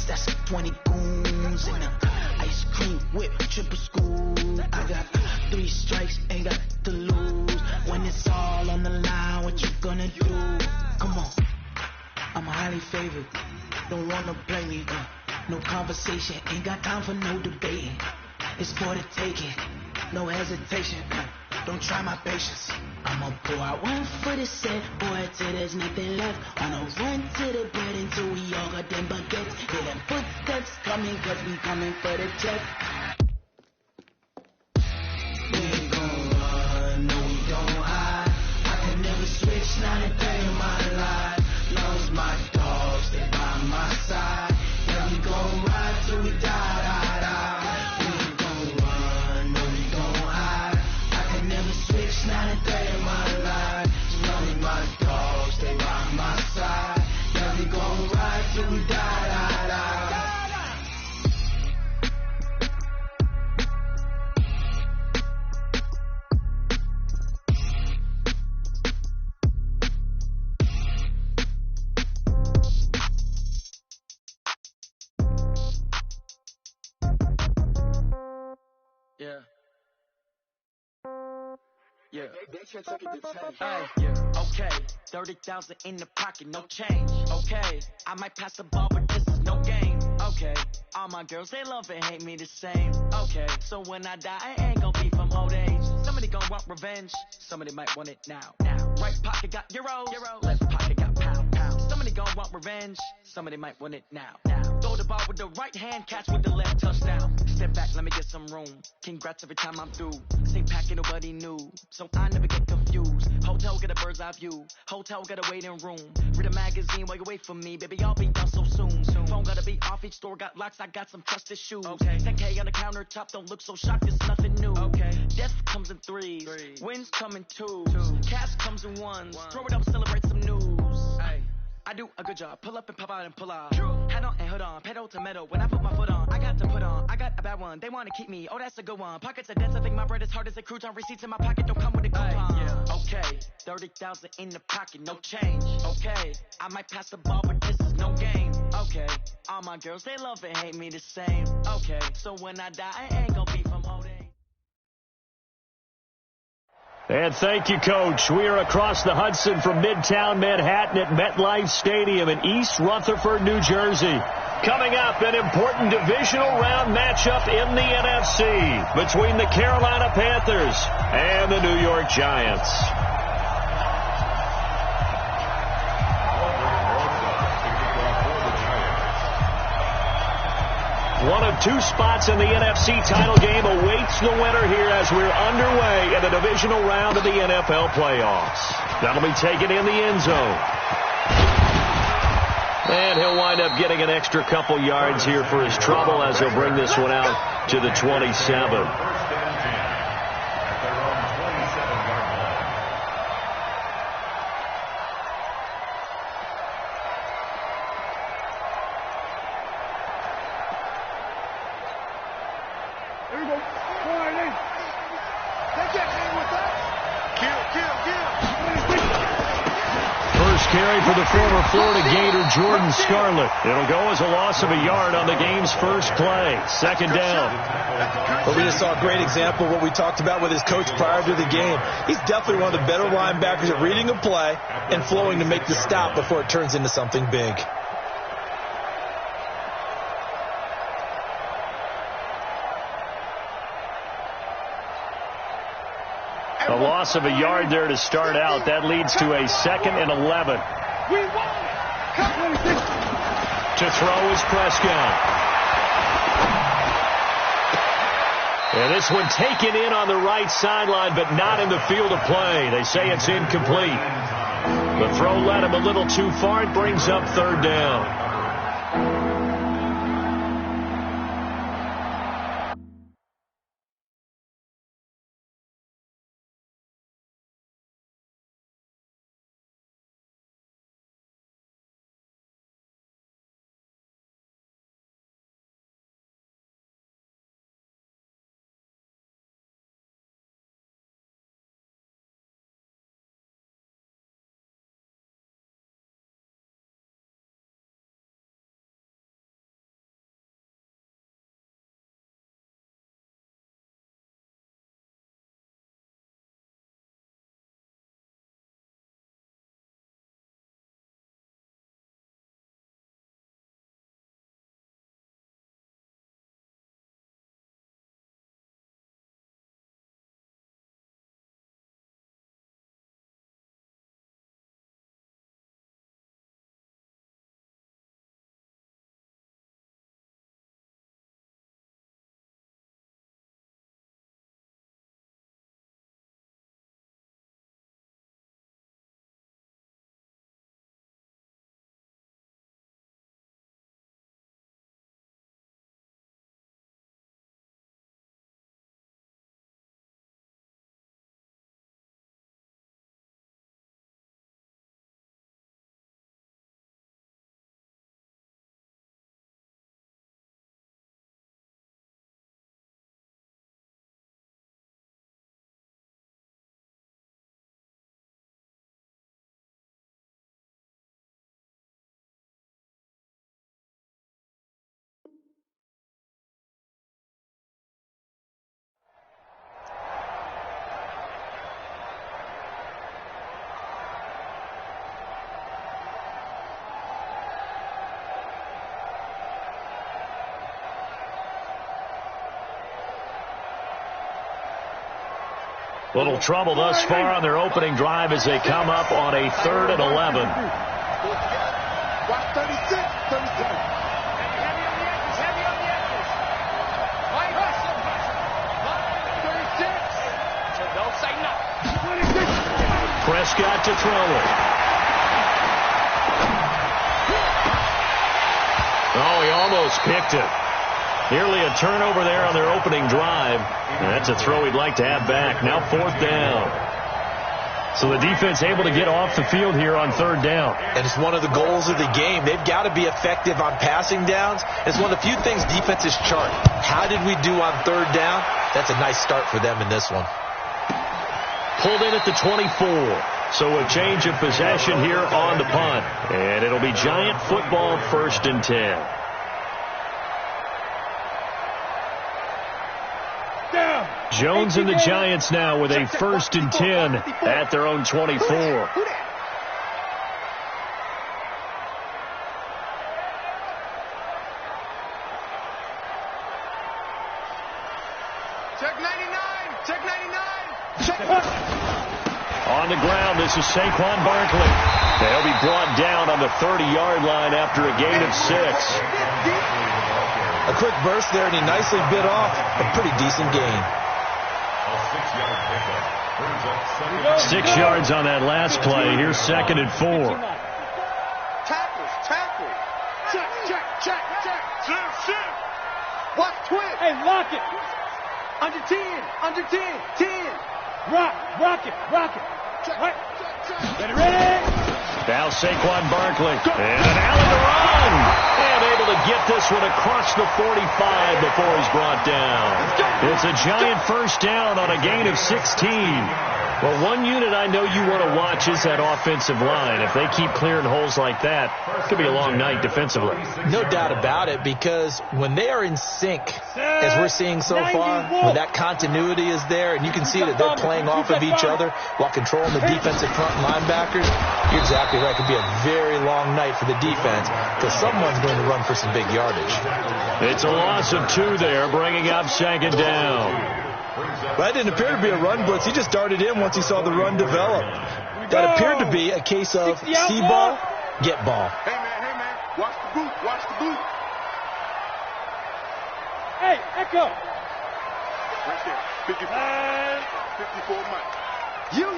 X, that's 20 goons in the ice cream whip, triple scoop. I got 3 strikes, ain't got to lose. When it's all on the line, what you gonna do? Come on, I'm highly favored. Don't wanna blame me, no conversation, ain't got time for no debating. It's for the taking, no hesitation. Don't try my patience. I'ma pour out 1 foot of set, boy, till there's nothing left. On a run to the bread until we all got them baguettes. Hear them footsteps coming, cause we coming for the check. We ain't gon' run, no we don't hide. I can never switch, not a day in my life. Long as my dogs, they by my side. Yeah, we gon' ride till we die, die, die. We ain't gon' run, no we don't hide. I can never switch, not a day in my life. As long as my dogs, they by my side. Yeah, we gon' ride till we die, die, die. Yeah. Yeah. Yeah. Okay. 30,000 in the pocket, no change. Okay. I might pass the ball, but this is no game. Okay. All my girls, they love and hate me the same. Okay. So when I die, I ain't gon' be from old age. Somebody gon' want revenge. Somebody might want it now. Right pocket got euros. Left pocket got pound. Somebody gon' want revenge. Somebody might want it now. Throw the ball with the right hand, catch with the left, touchdown. Step back, let me get some room. Congrats every time I'm through. Same packet, nobody knew, so I never get confused. Hotel get a bird's eye view. Hotel get a waiting room. Read a magazine while you wait for me, baby. I'll be done so soon. Phone gotta be off, each store got locks. I got some trusted shoes. Okay. 10K on the countertop, don't look so shocked. It's nothing new. Okay. Death comes in threes. Wins come in twos. Cash comes in ones. Throw it up, celebrate some news. Ay. I do a good job. Pull up and pop out and pull out. Head on and hood on. Pedal to metal. When I put my foot on, I got to put on. I got a bad one. They want to keep me. Oh, that's a good one. Pockets are dense. I think my bread is hard as a crouton. Receipts in my pocket don't come with a coupon. Yeah. Okay. 30,000 in the pocket. No change. Okay. I might pass the ball, but this is no game. Okay. All my girls, they love and hate me the same. Okay. So when I die, I ain't gonna be from old age. And thank you, Coach. We are across the Hudson from Midtown Manhattan at MetLife Stadium in East Rutherford, New Jersey. Coming up, an important divisional round matchup in the NFC between the Carolina Panthers and the New York Giants. One of 2 spots in the NFC title game awaits the winner here as we're underway in the divisional round of the NFL playoffs. That'll be taken in the end zone. And he'll wind up getting an extra couple yards here for his trouble as he'll bring this one out to the 27. Carry for the former Florida Gator Jordan Scarlett. It'll go as a loss of a yard on the game's first play. Second down. But we just saw a great example of what we talked about with his coach prior to the game. He's definitely one of the better linebackers at reading a play and flowing to make the stop before it turns into something big. A loss of a yard there to start out. That leads to a 2nd and 11. To throw is Prescott. And this one taken in on the right sideline, but not in the field of play. They say it's incomplete. The throw led him a little too far. It brings up 3rd down. Little trouble thus far on their opening drive as they come up on a 3rd and 11. Watch 36, 37. Prescott to throw it. Oh, he almost picked it. Nearly a turnover there on their opening drive. And that's a throw he'd like to have back. Now 4th down. So the defense able to get off the field here on 3rd down. And it's one of the goals of the game. They've got to be effective on passing downs. It's one of the few things defenses chart. How did we do on 3rd down? That's a nice start for them in this one. Pulled in at the 24. So a change of possession here on the punt. And it'll be Giant football 1st and 10. Jones and the Giants now with a 1st and 10 at their own 24. Check 99. Check 99. Check. On the ground, this is Saquon Barkley. They'll be brought down on the 30-yard line after a gain of 6. A quick burst there, and he nicely bit off a pretty decent gain. 6 yards on that last play. Here's 2nd and 4. Tackle. Check. Watch twist. Hey, lock it. Under 10. 10. Rock it. Check. Right. Ready. Now Saquon Barkley. And an alley to run. And able to get this one across the 45 before he's brought down. It's a Giant 1st down on a gain of 16. Well, one unit I know you want to watch is that offensive line. If they keep clearing holes like that, it could be a long night defensively. No doubt about it, because when they are in sync, as we're seeing so far, when that continuity is there, and you can see that they're playing off of each other while controlling the defensive front linebackers, you're exactly right. It could be a very long night for the defense because someone's going to run for some big yardage. It's a loss of 2 there, bringing up 2nd down. That didn't appear to be a run blitz. He just darted in once he saw the run develop. That appeared to be a case of see ball, get ball. Hey, man. Watch the boot. Hey, Echo. Right there. 54 Mike. You.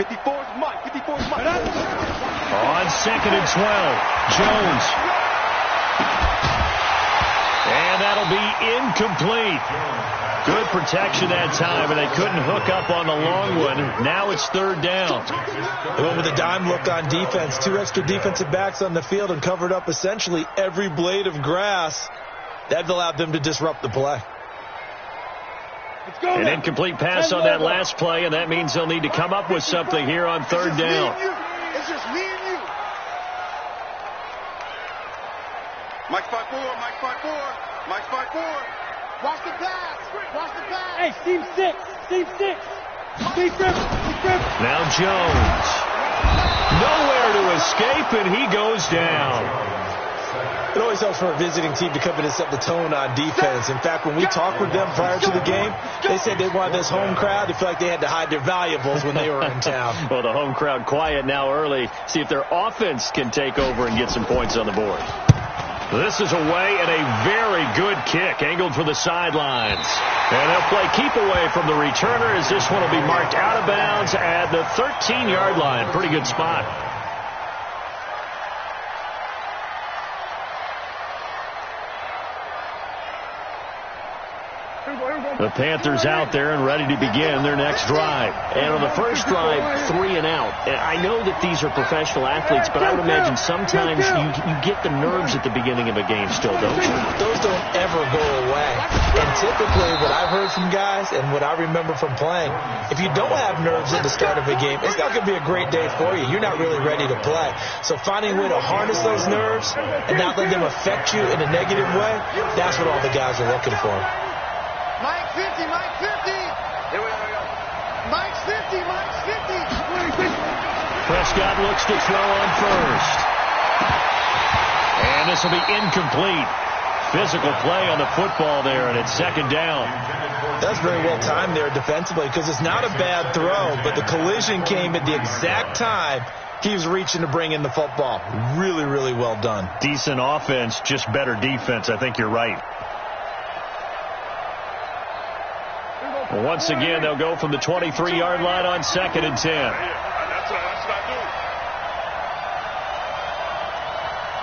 54's Mike. On 2nd and 12, Jones. And that'll be incomplete. Good protection that time, and they couldn't hook up on the long one. Now it's 3rd down. They went with a dime look on defense. 2 extra defensive backs on the field and covered up essentially every blade of grass. That allowed them to disrupt the play. An incomplete pass on that last play, and that means they'll need to come up with something here on 3rd down. It's just me and you. Mike 5-4. Watch the pass. Hey, Steve 6. Steve Griffin. Now Jones. Nowhere to escape, and he goes down. It always helps for a visiting team to come in and set the tone on defense. In fact, when we talked with them prior to the game, they said they wanted this home crowd to feel like they had to hide their valuables when they were in town. Well, the home crowd quiet now early. See if their offense can take over and get some points on the board. This is away and a very good kick angled for the sidelines. And they'll play keep away from the returner as this one will be marked out of bounds at the 13-yard line. Pretty good spot. The Panthers out there and ready to begin their next drive. And on the first drive, 3 and out. I know that these are professional athletes, but I would imagine sometimes you get the nerves at the beginning of a game still, don't you? Those don't ever go away. And typically what I've heard from guys and what I remember from playing, if you don't have nerves at the start of a game, it's not going to be a great day for you. You're not really ready to play. So finding a way to harness those nerves and not let them affect you in a negative way, that's what all the guys are looking for. Mike 50. Here we go. Mike's 50. Prescott looks to throw on first. And this will be incomplete. Physical play on the football there, and it's 2nd down. That's very well timed there defensively because it's not a bad throw, but the collision came at the exact time he was reaching to bring in the football. Really, really well done. Decent offense, just better defense. I think you're right. Once again, they'll go from the 23-yard line on 2nd and 10. That's what I do.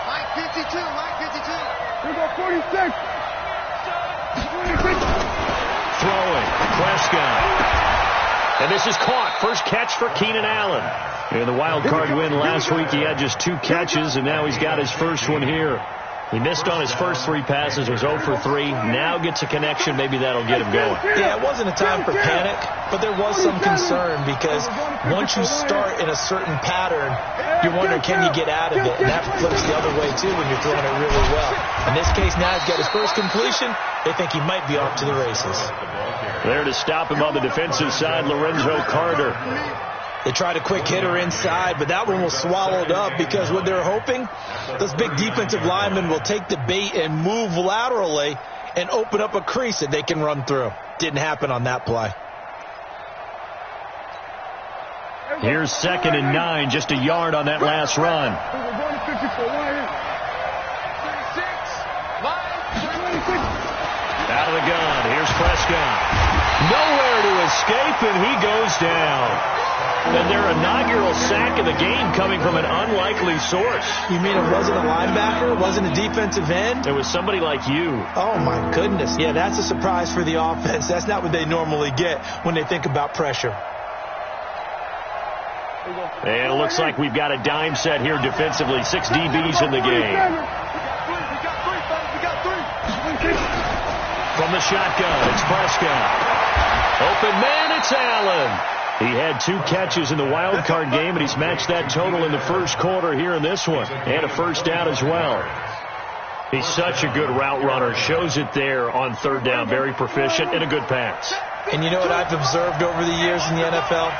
Mike 52, Mike 52. We go 46. 46. Throwing, Prescott. And this is caught. First catch for Keenan Allen. In the wild card win last week, he had just 2 catches, and now he's got his first one here. He missed on his first 3 passes, was 0 for 3. Now gets a connection. Maybe that'll get him going. Yeah, it wasn't a time for panic, but there was some concern because once you start in a certain pattern, you're wondering, can you get out of it? And that flips the other way, too, when you're throwing it really well. In this case, now he's got his first completion. They think he might be off to the races. There to stop him on the defensive side, Lorenzo Carter. They tried a quick hitter inside, but that one was swallowed up because what they're hoping, those big defensive linemen will take the bait and move laterally and open up a crease that they can run through. Didn't happen on that play. Here's 2nd and 9, just a yard on that last run. Out of the gun, here's Prescott. Nowhere to escape, and he goes down. And their inaugural sack of the game coming from an unlikely source. You mean it wasn't a linebacker? It wasn't a defensive end? It was somebody like you. Oh, my goodness. Yeah, that's a surprise for the offense. That's not what they normally get when they think about pressure. And it looks like we've got a dime set here defensively. 6 DBs in the game. From the shotgun, it's Prescott. Open man, it's Allen. He had 2 catches in the wild card game, and he's matched that total in the first quarter here in this one. And a first down as well. He's such a good route runner. Shows it there on 3rd down. Very proficient and a good pass. And you know what I've observed over the years in the NFL?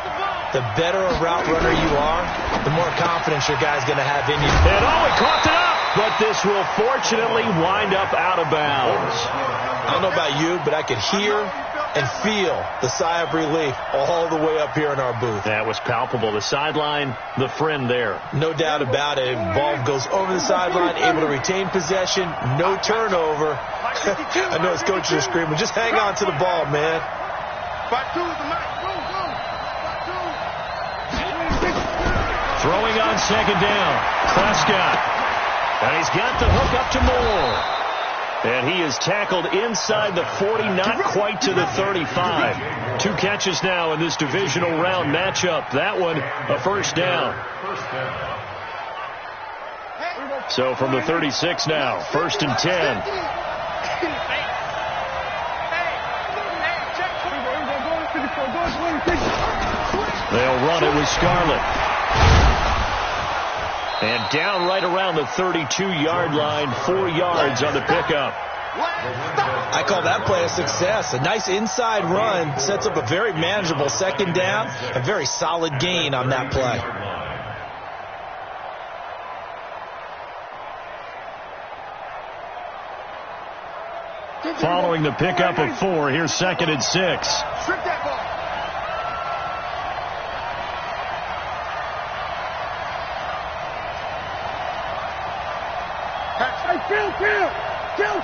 The better a route runner you are, the more confidence your guy's going to have in you. And he caught it up! But this will fortunately wind up out of bounds. I don't know about you, but I could hear and feel the sigh of relief all the way up here in our booth. That was palpable. The sideline, the friend there. No doubt about it. Ball goes over the sideline, able to retain possession, no turnover. I know his coaches are screaming, just hang on to the ball, man. Throwing on 2nd down, Prescott. And he's got the hook up to Moore. And he is tackled inside the 40, not quite to the 35. 2 catches now in this divisional round matchup. That one, a first down. So from the 36 now, 1st and 10. They'll run it with Scarlett. And down right around the 32-yard line, 4 yards on the pickup. I call that play a success. A nice inside run sets up a very manageable 2nd down. A very solid gain on that play. Following the pickup of 4, here's 2nd and 6. Strip that ball.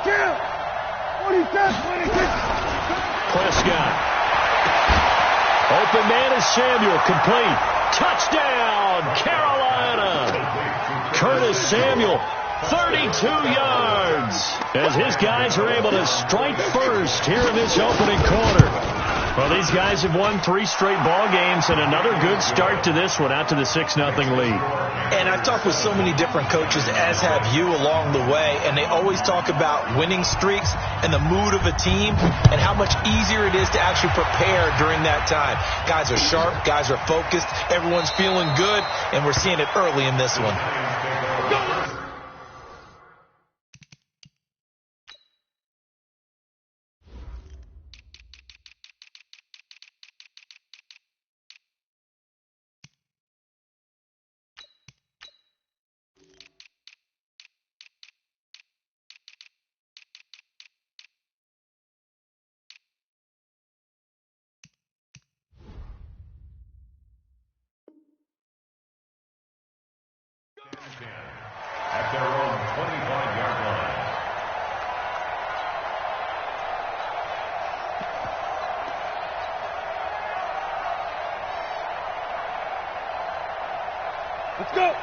Kill. 26. Prescott. Open man is Samuel. Complete. Touchdown, Carolina. Curtis Samuel, 32 yards. As his guys are able to strike first here in this opening quarter. Well, these guys have won 3 straight ball games and another good start to this one out to the 6-0 lead. And I've talked with so many different coaches, as have you, along the way, and they always talk about winning streaks and the mood of a team and how much easier it is to actually prepare during that time. Guys are sharp, guys are focused, everyone's feeling good, and we're seeing it early in this one.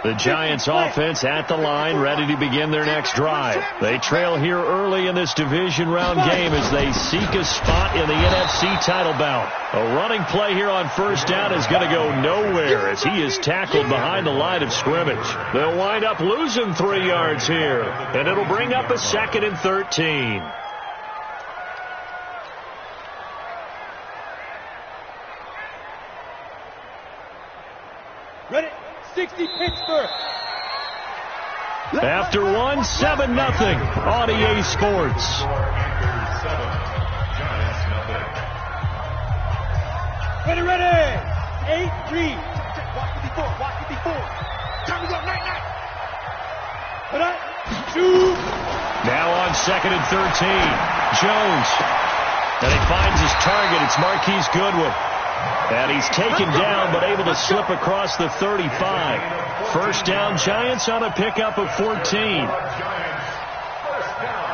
The Giants offense at the line, ready to begin their next drive. They trail here early in this division round game as they seek a spot in the NFC title bout. A running play here on first down is going to go nowhere as he is tackled behind the line of scrimmage. They'll wind up losing 3 yards here, and it'll bring up a 2nd and 13. Ready? 60 Pittsburgh. After 7-0 on EA Sports. Ready, ready. 8-3. Watch 54. Time to go, night. Put up. 2. Now on 2nd and 13. Jones. And he finds his target. It's Marquise Goodwin. And he's taken down, but able to slip across the 35. First down, Giants on a pickup of 14. First down.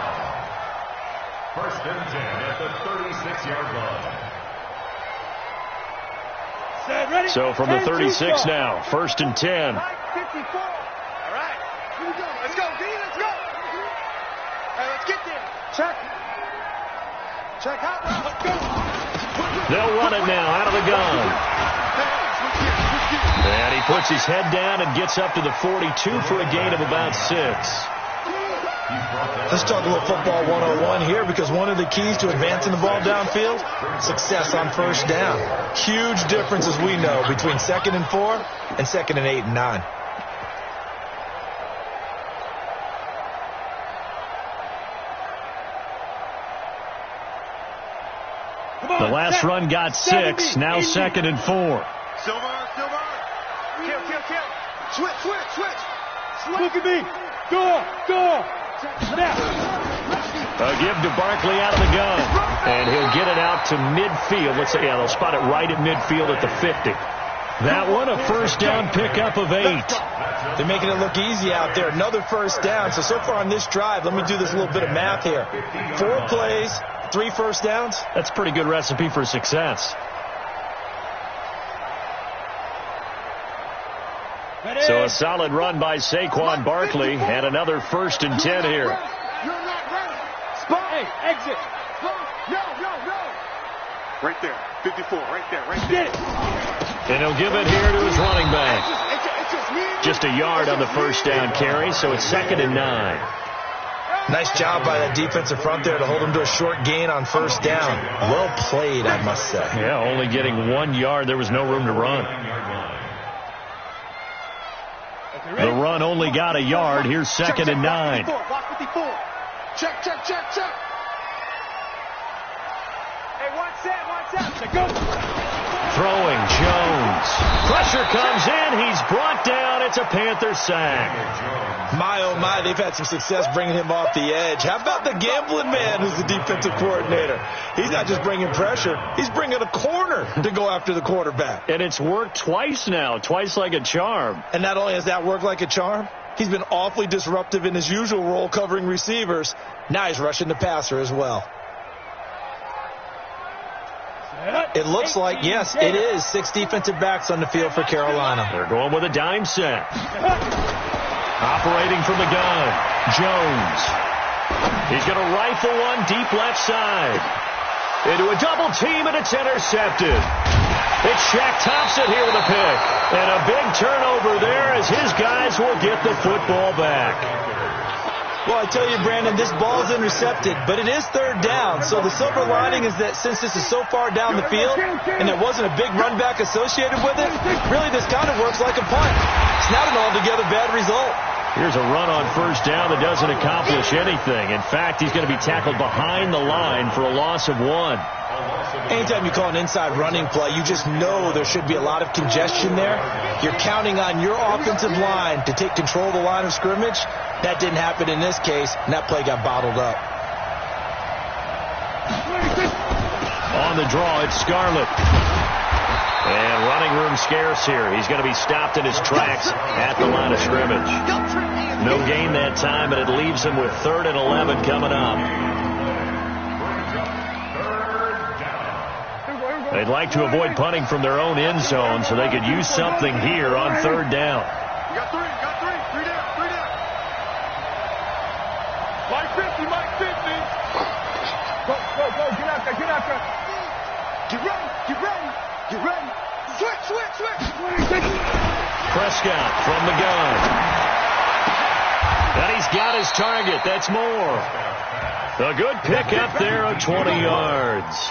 First and 10 at the 36-yard line. So from the 36 now, 1st and 10. 54. All right. Here we go. Let's go, D. Let's go. Hey, let's get there. Check out. Let's go. They'll run it now out of the gun. And he puts his head down and gets up to the 42 for a gain of about 6. Let's talk a little football 101 here, because one of the keys to advancing the ball downfield, success on first down. Huge difference, as we know, between 2nd and 4 and 2nd and 8 and 9. The last run got 6, now 2nd and 4. Silver. Kill. Switch. Look at me. Go. Snap. A give to Barkley out of the gun. And he'll get it out to midfield. Let's say, they'll spot it right at midfield at the 50. That one, a first down pickup of 8. They're making it look easy out there. Another first down. So far on this drive, let me do this little bit of math here. 4 plays, 3 first downs. That's a pretty good recipe for success. So a solid run by Saquon Barkley, and another 1st and 10 here. You're not ready. Spot. Hey, exit. Yo. Right there. 54. Right there. Get it. And he'll give it here to his running back. Just a yard on the first down carry, so it's 2nd and 9. Nice job by that defensive front there to hold him to a short gain on first down. Well played, I must say. Yeah, only getting 1 yard. There was no room to run. The run only got a yard. Here's 2nd and 9. Watch 54. Check. Hey, one set. Go. Throwing, Jones. Pressure comes in. He's brought down. It's a Panther sack. My, oh my, they've had some success bringing him off the edge. How about the gambling man who's the defensive coordinator? He's not just bringing pressure. He's bringing a corner to go after the quarterback. And it's worked twice now, twice like a charm. And not only has that worked like a charm, he's been awfully disruptive in his usual role covering receivers. Now he's rushing the passer as well. It looks like, yes, it is 6 defensive backs on the field for Carolina. They're going with a dime set. Operating from the gun, Jones. He's going to rifle one deep left side. Into a double team, and it's intercepted. It's Shaq Thompson here with a pick. And a big turnover there as his guys will get the football back. Well, I tell you, Brandon, this ball's intercepted, but it is 3rd down. So the silver lining is that since this is so far down the field and there wasn't a big run back associated with it, really this kind of works like a punt. It's not an altogether bad result. Here's a run on first down that doesn't accomplish anything. In fact, he's going to be tackled behind the line for a loss of 1. Anytime you call an inside running play, you just know there should be a lot of congestion there. You're counting on your offensive line to take control of the line of scrimmage. That didn't happen in this case, and that play got bottled up. On the draw, it's Scarlett. And running room scarce here. He's going to be stopped in his tracks at the line of scrimmage. No gain that time, and it leaves him with 3rd and 11 coming up. They'd like to avoid punting from their own end zone so they could use something here on 3rd down. got three. Three down. Mike 50. Go. Get out there. Get ready. Switch. Prescott from the gun. And he's got his target. That's more. A good pick up there of 20 yards.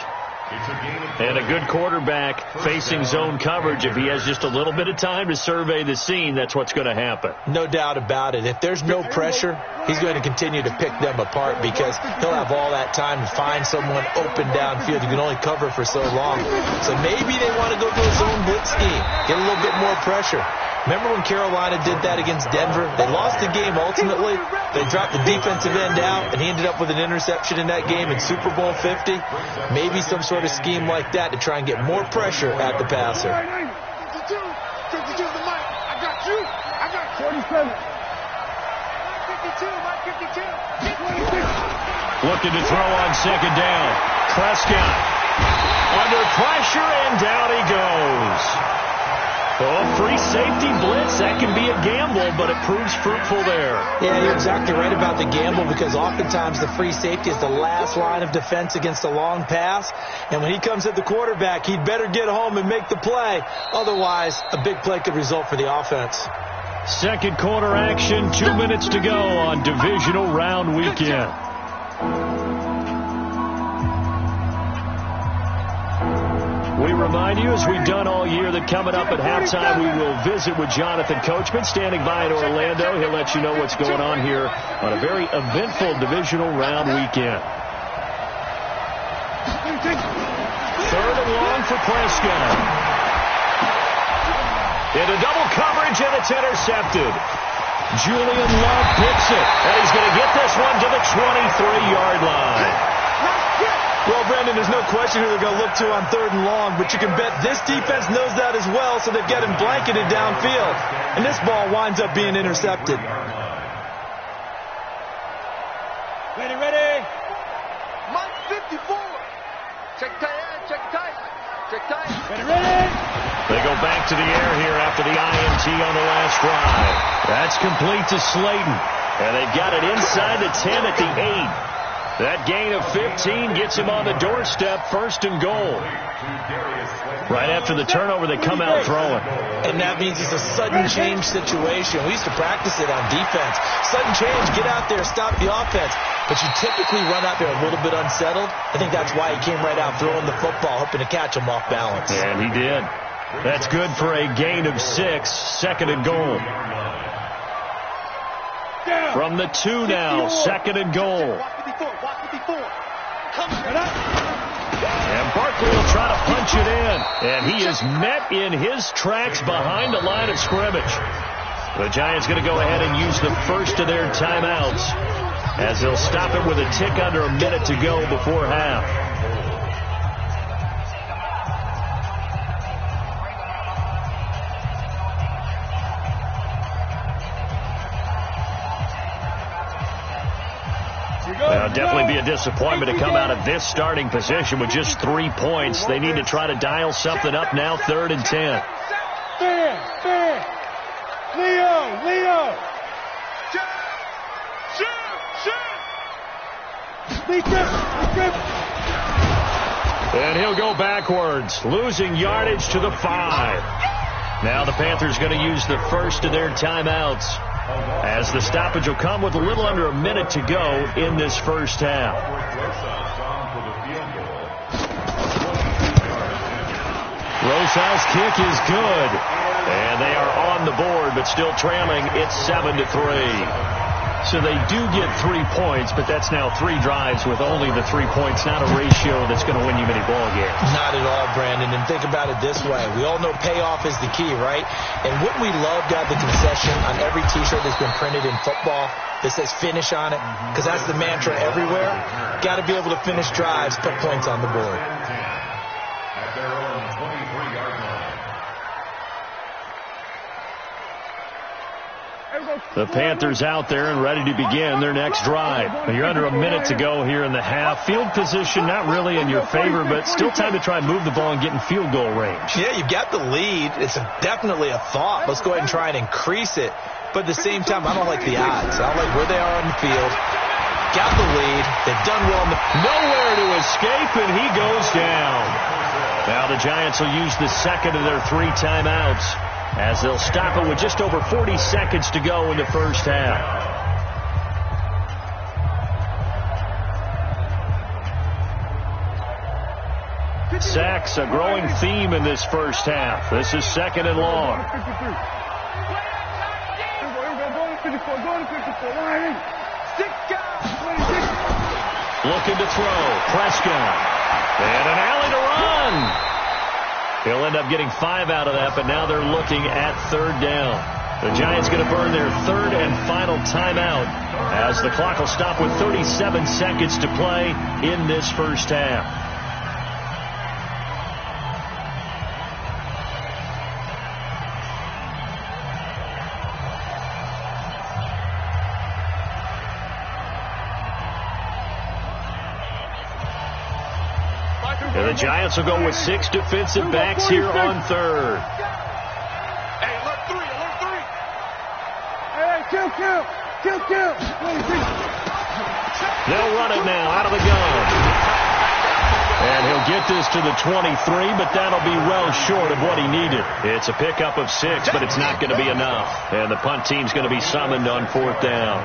And a good quarterback facing zone coverage. If he has just a little bit of time to survey the scene, that's what's going to happen. No doubt about it. If there's no pressure, he's going to continue to pick them apart because he'll have all that time to find someone open downfield. You can only cover for so long. So maybe they want to go to a zone blitz scheme, get a little bit more pressure. Remember when Carolina did that against Denver? They lost the game ultimately. They dropped the defensive end out, and he ended up with an interception in that game in Super Bowl 50. Maybe some sort of scheme like that to try and get more pressure at the passer. 52 the mic. I got you. 47. 52. Looking to throw on second down. Prescott under pressure, and down he goes. Oh, free safety blitz, that can be a gamble, but it proves fruitful there. Yeah, you're exactly right about the gamble because oftentimes the free safety is the last line of defense against a long pass. And when he comes at the quarterback, he'd better get home and make the play. Otherwise, a big play could result for the offense. Second quarter action, 2 minutes to go on divisional round weekend. We remind you, as we've done all year, that coming up at halftime, we will visit with Jonathan Coachman, standing by in Orlando. He'll let you know what's going on here on a very eventful divisional round weekend. Third and long for Prescott. Into double coverage, and it's intercepted. Julian Love picks it, and he's going to get this one to the 23-yard line. Well, Brandon, there's no question who they're going to look to on third and long, but you can bet this defense knows that as well, so they've got him blanketed downfield. And this ball winds up being intercepted. Ready. Mike 54. Check tight. Ready. They go back to the air here after the INT on the last drive. That's complete to Slayton. And they've got it inside the 10 at the 8. That gain of 15 gets him on the doorstep, first and goal. Right after the turnover, they come out throwing. And that means it's a sudden change situation. We used to practice it on defense. Sudden change, get out there, stop the offense. But you typically run out there a little bit unsettled. I think that's why he came right out throwing the football, hoping to catch him off balance. And he did. That's good for a gain of 6, second and goal. From the 2 now, second and goal. And Barkley will try to punch it in. And he is met in his tracks behind the line of scrimmage. The Giants going to go ahead and use the first of their timeouts as they'll stop it with a tick under a minute to go before half. Well, definitely be a disappointment to come out of this starting position with just 3 points. They need to try to dial something up now, 3rd and 10. Leo. And he'll go backwards, losing yardage to the 5. Now the Panthers going to use the first of their timeouts, as the stoppage will come with a little under a minute to go in this first half. Rosal's kick is good, and they are on the board, but still trailing. It's 7-3. So they do get 3 points, but that's now 3 drives with only the 3 points, not a ratio that's going to win you many ball games. Not at all, Brandon. And think about it this way. We all know payoff is the key, right? And wouldn't we love to have the concession on every T-shirt that's been printed in football that says finish on it? Because that's the mantra everywhere. Got to be able to finish drives, put points on the board. At their own 23-yard line. The Panthers out there and ready to begin their next drive. You're under a minute to go here in the half. Field position not really in your favor, but still time to try and move the ball and get in field goal range. Yeah, you've got the lead. It's definitely a thought. Let's go ahead and try and increase it. But at the same time, I don't like the odds. I don't like where they are on the field. Got the lead. They've done well. Nowhere to escape, and he goes down. Now the Giants will use the second of their 3 timeouts as they'll stop it with just over 40 seconds to go in the first half. Sacks, a growing theme in this first half. This is second and long. Looking to throw. Prescott. And an alley to run. He'll end up getting 5 out of that, but now they're looking at third down. The Giants going to burn their third and final timeout as the clock will stop with 37 seconds to play in this first half. And the Giants will go with 6 defensive backs here on third. Hey, alert 3, alert 3. Hey, kill. They'll run it now out of the gun. And he'll get this to the 23, but that'll be well short of what he needed. It's a pickup of 6, but it's not going to be enough. And the punt team's going to be summoned on 4th down.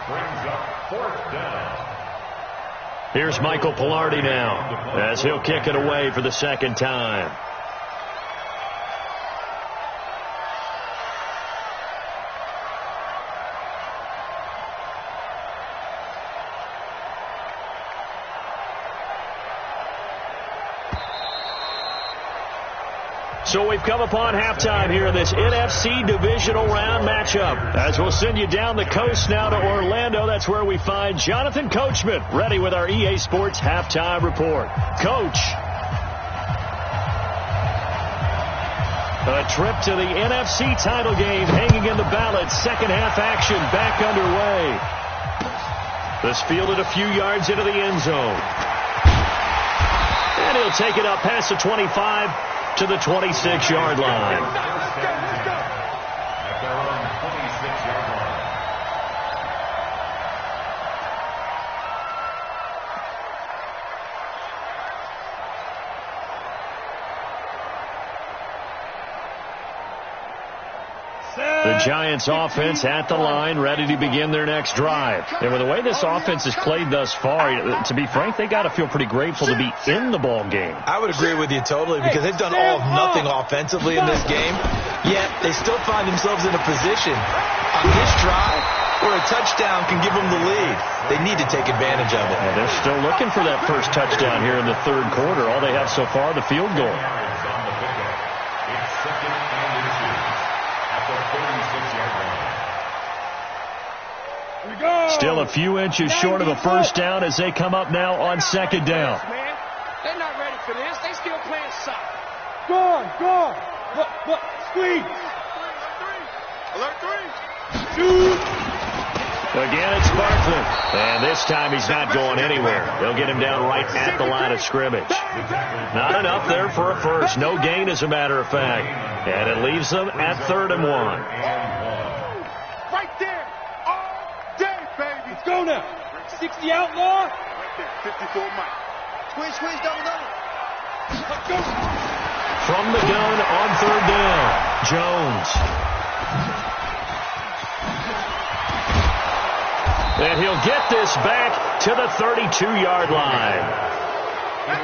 Brings up 4th down. Here's Michael Pilardi now as he'll kick it away for the second time. So we've come upon halftime here in this NFC divisional round matchup. As we'll send you down the coast now to Orlando, that's where we find Jonathan Coachman, ready with our EA Sports halftime report. Coach. A trip to the NFC title game hanging in the balance. Second half action back underway. This fielded a few yards into the end zone. And he'll take it up past the 25 to the 26-yard line. At their own 26-yard line. The Giants offense at the line, ready to begin their next drive. And with the way this offense has played thus far, to be frank, they got to feel pretty grateful to be in the ball game. I would agree with you totally because they've done all of nothing offensively in this game, yet they still find themselves in a position on this drive where a touchdown can give them the lead. They need to take advantage of it. And they're still looking for that first touchdown here in the third quarter. All they have so far, the field goal. It's second and 2 at the 36-yard line. Still a few inches short of a first down as they come up now on second down. They're not ready for this. They still playing soft. Go. Look, squeeze. Alert 3. Shoot. Again, it's Barkley. And this time he's not going anywhere. They'll get him down right at the line of scrimmage. Not enough there for a first. No gain, as a matter of fact. And it leaves them at 3rd and 1. Right there. All day, baby. Let's go now. 60 outlaw. Right there. 54 Mike. Squeeze, double. Let's go. From the gun on 3rd down, Jones. And he'll get this back to the 32-yard line.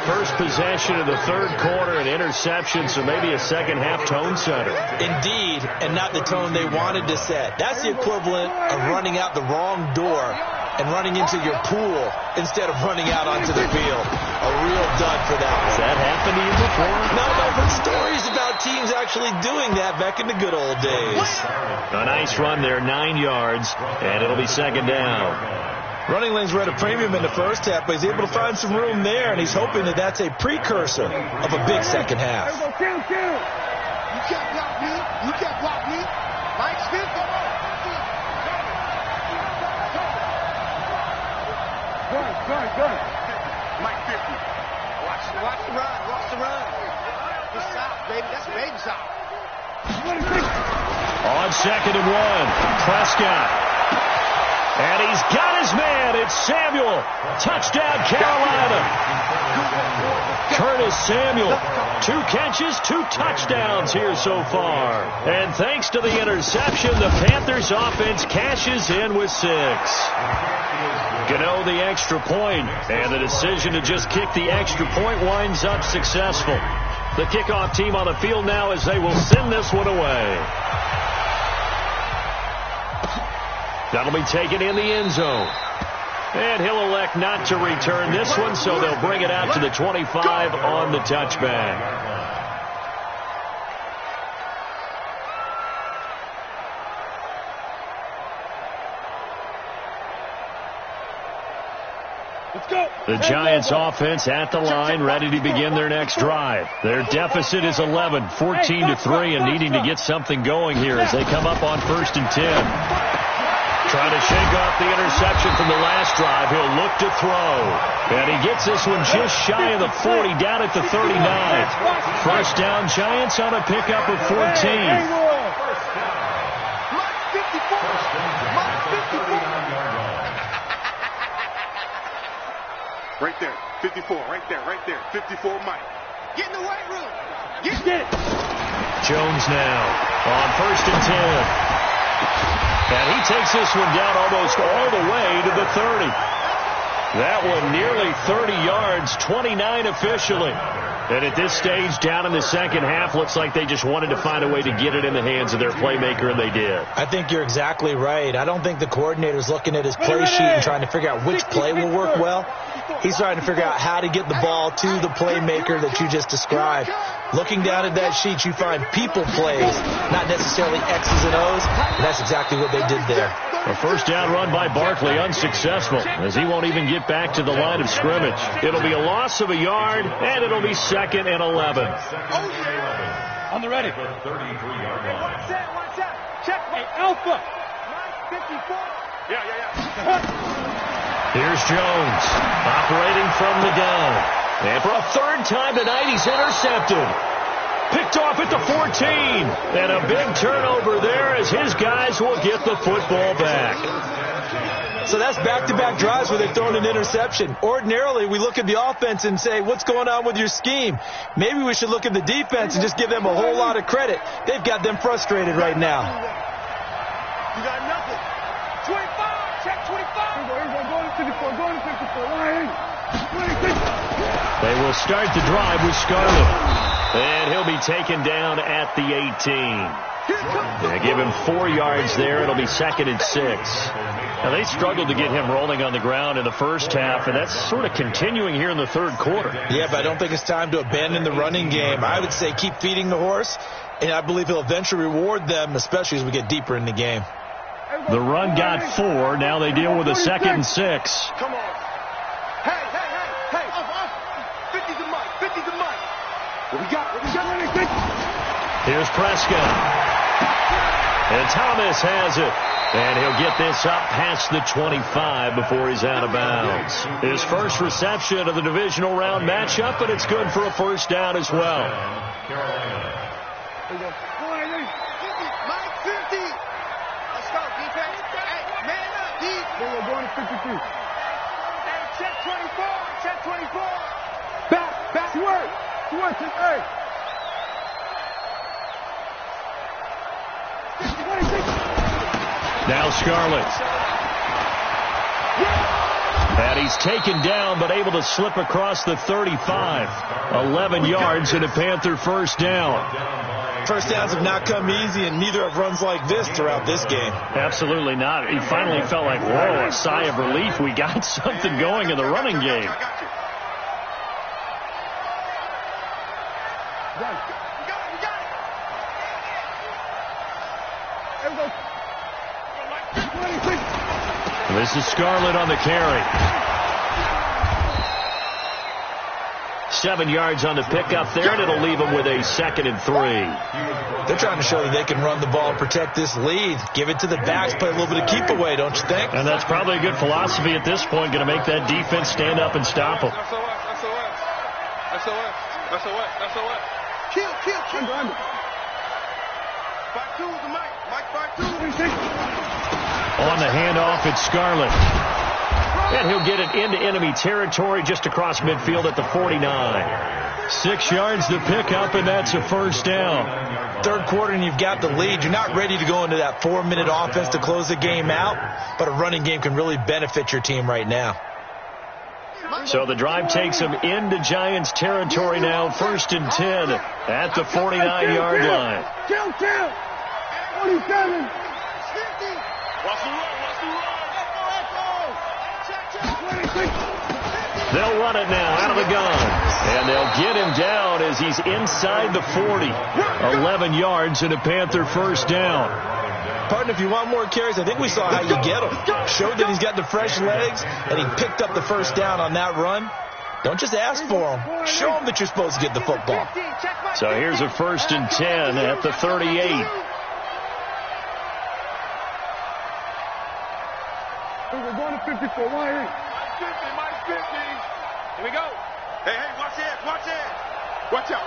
First possession of the third quarter, an interception, so maybe a second-half tone setter. Indeed, and not the tone they wanted to set. That's the equivalent of running out the wrong door and running into your pool instead of running out onto the field. A real dud for that one. Has that happened to you before? No, but stories about teams actually doing that back in the good old days. A nice run there, 9 yards, and it'll be second down. Running lanes were at a premium in the first half, but he's able to find some room there, and he's hoping that that's a precursor of a big second half. Kill. You can't block me. Mike Smith, come on. Gun. Mike 50. Watch the run. Watch the run. Good stop, baby. That's a baby stop. On 2nd and 1, Prescott. And he's got his man. It's Samuel. Touchdown, Carolina. Curtis Samuel. 2 catches, 2 touchdowns here so far. And thanks to the interception, the Panthers offense cashes in with 6. Gano the extra point, and the decision to just kick the extra point winds up successful. The kickoff team on the field now as they will send this one away. That'll be taken in the end zone. And he'll elect not to return this one, so they'll bring it out to the 25 on the touchback. The Giants offense at the line, ready to begin their next drive. Their deficit is 11, 14-3, and needing to get something going here as they come up on 1st and 10. Trying to shake off the interception from the last drive. He'll look to throw. And he gets this one just shy of the 40, down at the 39. First down, Giants on a pickup of 14. Right there, 54, right there, 54 Mike. Get in the weight room. Get it. Jones now on 1st and 10. And he takes this one down almost all the way to the 30. That one nearly 30 yards, 29 officially. And at this stage, down in the second half, looks like they just wanted to find a way to get it in the hands of their playmaker, and they did. I think you're exactly right. I don't think the coordinator's looking at his play sheet and trying to figure out which play will work well. He's trying to figure out how to get the ball to the playmaker that you just described. Looking down at that sheet, you find people plays, not necessarily X's and O's. And that's exactly what they did there. A first down run by Barkley, unsuccessful, as he won't even get back to the line of scrimmage. It'll be a loss of a yard, and it'll be 2nd and 11. On the ready. The 33-yard line. Watch that. Check. Hey, Alpha. 54. Yeah. Here's Jones, operating from the gun. And for a 3rd time tonight, he's intercepted. Picked off at the 14. And a big turnover there as his guys will get the football back. So that's back-to-back drives where they've thrown an interception. Ordinarily, we look at the offense and say, what's going on with your scheme? Maybe we should look at the defense and just give them a whole lot of credit. They've got them frustrated right now. You got nothing. 25. Check 25. Going to 54. Going to 54. Line. 26. They will start the drive with Scarlett. And he'll be taken down at the 18. They give him 4 yards there. It'll be 2nd and 6. Now, they struggled to get him rolling on the ground in the first half, and that's sort of continuing here in the 3rd quarter. Yeah, but I don't think it's time to abandon the running game. I would say keep feeding the horse, and I believe he'll eventually reward them, especially as we get deeper in the game. The run got 4. Now they deal with a 2nd and 6. Come on. Hey. 50's a Mike. 50's a Mike. What we got? Here's Prescott. And Thomas has it. And he'll get this up past the 25 before he's out of bounds. His first reception of the divisional round matchup, but it's good for a first down as well. Mike 50. Let's go, defense. Hey, man up, deep. We're going to 52. Hey, check 24. Check 24. Back. Work. Hey. 26. Now Scarlett. And he's taken down, but able to slip across the 35. 11 yards and a Panther first down. First downs have not come easy, and neither have runs like this throughout this game. Absolutely not. He finally felt like, whoa, a sigh of relief. We got something going in the running game. This is Scarlett on the carry. 7 yards on the pickup there, and it'll leave them with a 2nd and 3. They're trying to show that they can run the ball and protect this lead. Give it to the backs, play a little bit of keep away, don't you think? And that's probably a good philosophy at this point, going to make that defense stand up and stop them. SOS. Kill. 5-2 is the Mike 5-2. On the handoff, it's Scarlett. And he'll get it into enemy territory just across midfield at the 49. 6 yards to pick up, and that's a first down. Third quarter, and you've got the lead. You're not ready to go into that 4-minute offense to close the game out, but a running game can really benefit your team right now. So the drive takes them into Giants territory now, 1st and 10 at the 49-yard line. Kill. 47. Watch the run. They'll run it now out of the gun. And they'll get him down as he's inside the 40. 11 yards and a Panther first down. Partner, if you want more carries, I think we saw how you get him. Showed that he's got the fresh legs, and he picked up the first down on that run. Don't just ask for him. Show him that you're supposed to get the football. So here's a 1st and 10 at the 38. We're going to 54. Why? Mike 50. Here we go. Hey, watch it. Watch out.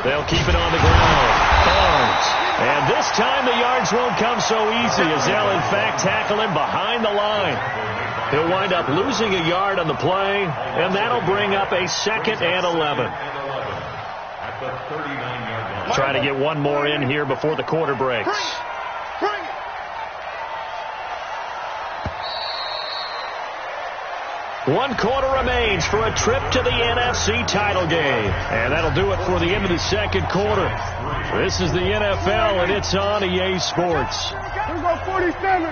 They'll keep it on the ground. Barnes. And this time the yards won't come so easy as they'll, in fact, tackle him behind the line. He'll wind up losing a yard on the play, and that'll bring up a 2nd and 11. At the 39-yard line. Trying to get one more in here before the quarter breaks. Bring it. 1 quarter remains for a trip to the NFC title game. And that'll do it for the end of the 2nd quarter. This is the NFL, and it's on EA Sports. Here we go, 47.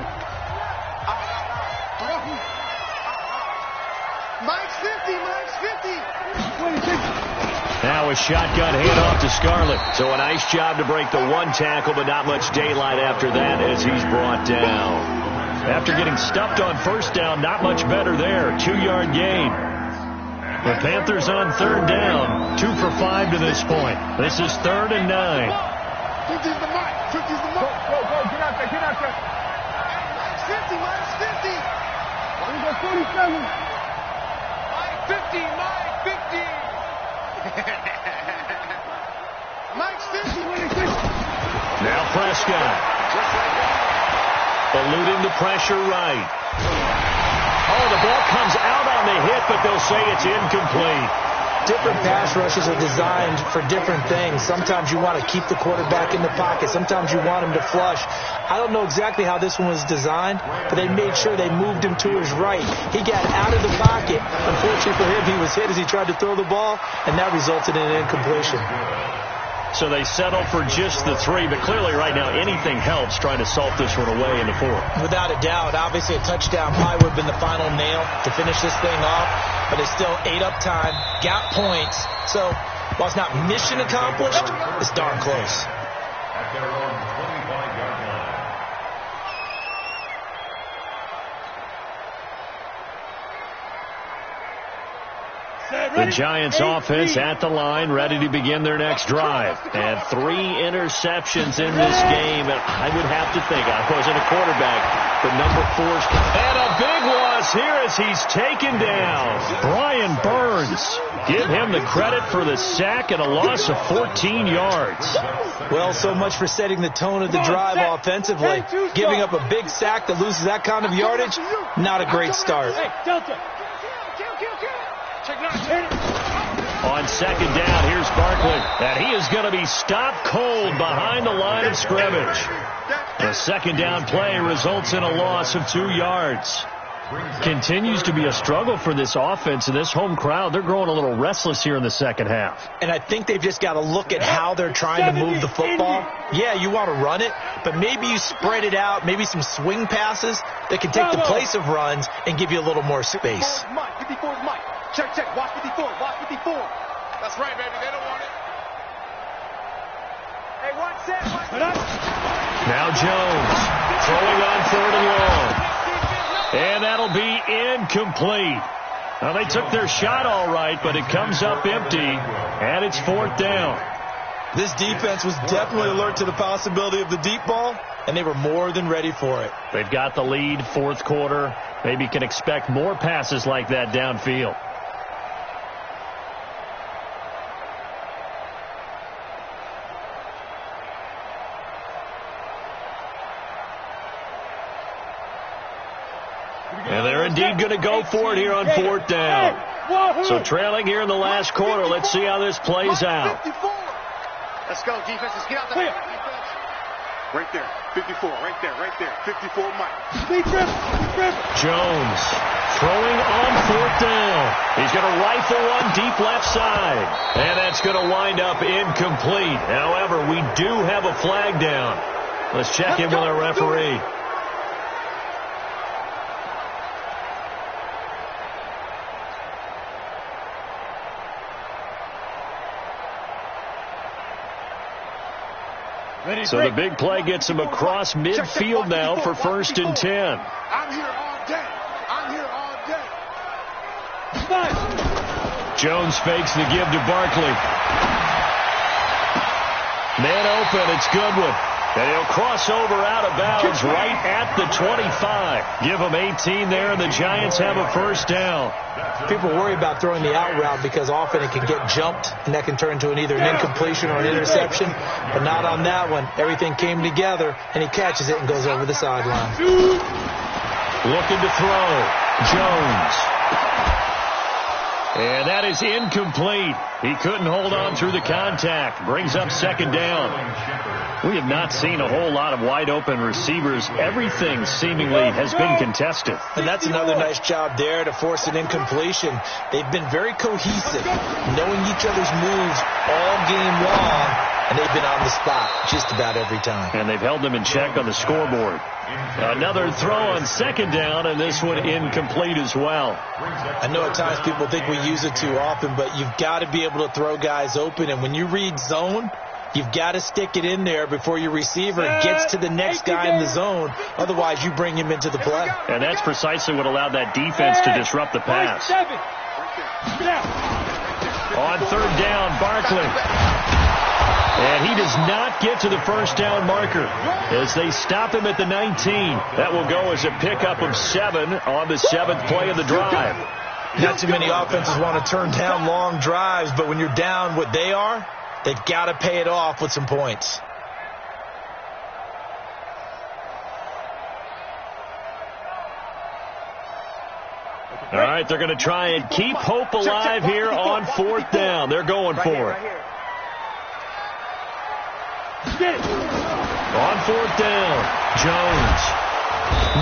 Mike's 50. Now a shotgun handoff to Scarlett. So a nice job to break the 1 tackle, but not much daylight after that as he's brought down. After getting stuffed on first down, not much better there. 2-yard gain. The Panthers on 3rd down. 2 for 5 to this point. This is 3rd and 9. 50's the Mike. Go. Get out there. Mike's 50. Here we go, 47. Mike 50. Mike's 50. 26. Now Prescott. Eluding the pressure right. Oh, the ball comes out on the hit, but they'll say it's incomplete. Different pass rushes are designed for different things. Sometimes you want to keep the quarterback in the pocket. Sometimes you want him to flush. I don't know exactly how this one was designed, but they made sure they moved him to his right. He got out of the pocket. Unfortunately for him, he was hit as he tried to throw the ball, and that resulted in an incompletion. So they settle for just the 3, but clearly right now anything helps trying to salt this one away in the 4th. Without a doubt, obviously a touchdown probably would have been the final nail to finish this thing off, but it's still ate up time, got points. So while it's not mission accomplished, it's darn close. At their own 25-yard line. The Giants offense at the line, ready to begin their next drive. And 3 interceptions in this game. And I would have to think, I wasn't a quarterback, but number 4's. And a big loss here as he's taken down. Brian Burns. Give him the credit for the sack and a loss of 14 yards. Well, so much for setting the tone of the drive offensively. Giving up a big sack that loses that kind of yardage, not a great start. On 2nd down, here's Barkley. And he is going to be stopped cold behind the line of scrimmage. The 2nd down play results in a loss of 2 yards. Continues to be a struggle for this offense and this home crowd. They're growing a little restless here in the second half. And I think they've just got to look at how they're trying to move the football. Yeah, you want to run it, but maybe you spread it out, maybe some swing passes that can take the place of runs and give you a little more space. 54's Mike. Check. Watch 54. That's right, baby. They don't want it. Hey, watch that. Now Jones throwing on 3rd and long. And that'll be incomplete. Well, they took their shot all right, but it comes up empty, and it's 4th down. This defense was definitely alert to the possibility of the deep ball, and they were more than ready for it. They've got the lead, 4th quarter. Maybe can expect more passes like that downfield. And they're indeed going to go for it here on 4th down. So trailing here in the last quarter. Let's see how this plays out. Let's go, defense. Let's get out there. Right there. 54. Right there. Right there. 54, Mike. Jones throwing on 4th down. He's going to rifle one deep left side. And that's going to wind up incomplete. However, we do have a flag down. Let's check in with our referee. So the big play gets him across midfield now for 1st and 10. I'm here all day. I'm here all day. Jones fakes the give to Barkley. Man open, it's Goodwin. And he'll cross over out of bounds right at the 25. Give him 18 there, and the Giants have a 1st down. People worry about throwing the out route because often it can get jumped, and that can turn into either an incompletion or an interception. But not on that one. Everything came together, and he catches it and goes over the sideline. Looking to throw. Jones. And that is incomplete. He couldn't hold on through the contact. Brings up 2nd down. We have not seen a whole lot of wide-open receivers. Everything seemingly has been contested. And that's another nice job there to force an incompletion. They've been very cohesive, knowing each other's moves all game long, and they've been on the spot just about every time. And they've held them in check on the scoreboard. Another throw on 2nd down, and this one incomplete as well. I know at times people think we use it too often, but you've got to be able to throw guys open, and when you read zone, you've got to stick it in there before your receiver gets to the next guy in the zone. Otherwise, you bring him into the play. And that's precisely what allowed that defense to disrupt the pass. On 3rd down, Barkley. And he does not get to the 1st down marker as they stop him at the 19. That will go as a pickup of 7 on the 7th play of the drive. Not too many offenses want to turn down long drives, but when you're down what they are, they've got to pay it off with some points. All right, they're going to try and keep hope alive here on 4th down. They're going for it. On 4th down, Jones.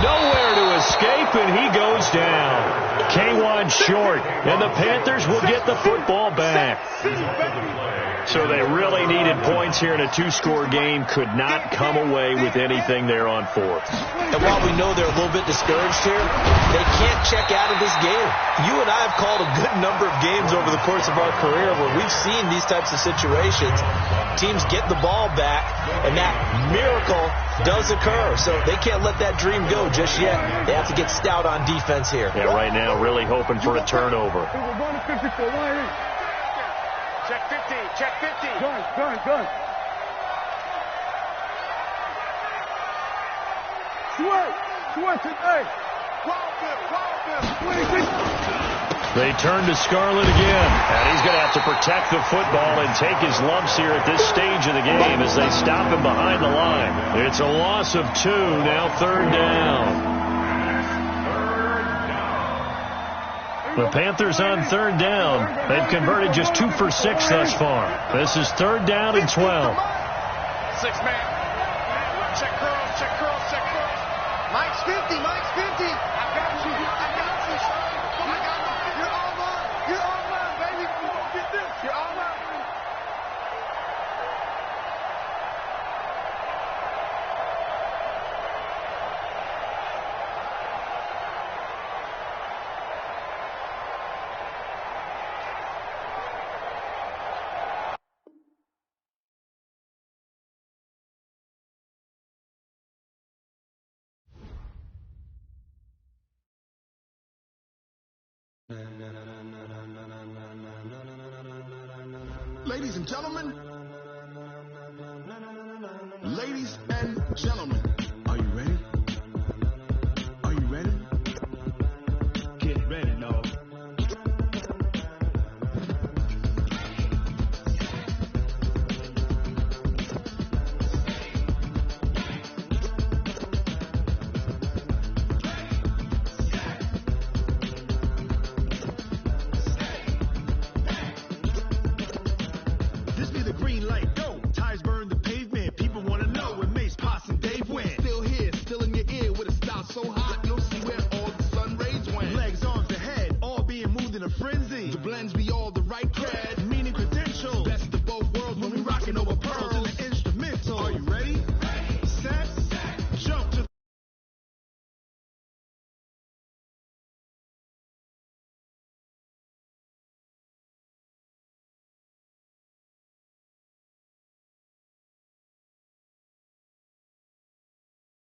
Nowhere to escape, and he goes down. K1 short, and the Panthers will get the football back. So they really needed points here in a 2-score game. Could not come away with anything there on 4th. And while we know they're a little bit discouraged here, they can't check out of this game. You and I have called a good number of games over the course of our career where we've seen these types of situations. Teams get the ball back, and that miracle does occur. So they can't let that dream go just yet. They have to get stout on defense here. Yeah, right now really hoping for a turnover. Check 50. Check 50. Gun. Switch it, hey. They turn to Scarlett again, and he's going to have to protect the football and take his lumps here at this stage of the game as they stop him behind the line. It's a loss of 2, now 3rd down. The Panthers on 3rd down. They've converted just 2 for 6 thus far. This is 3rd down and 12. 6-man. Check curls. Mike's 50. I got you. You're all mine, baby. Get this. You're all mine. Ladies and gentlemen,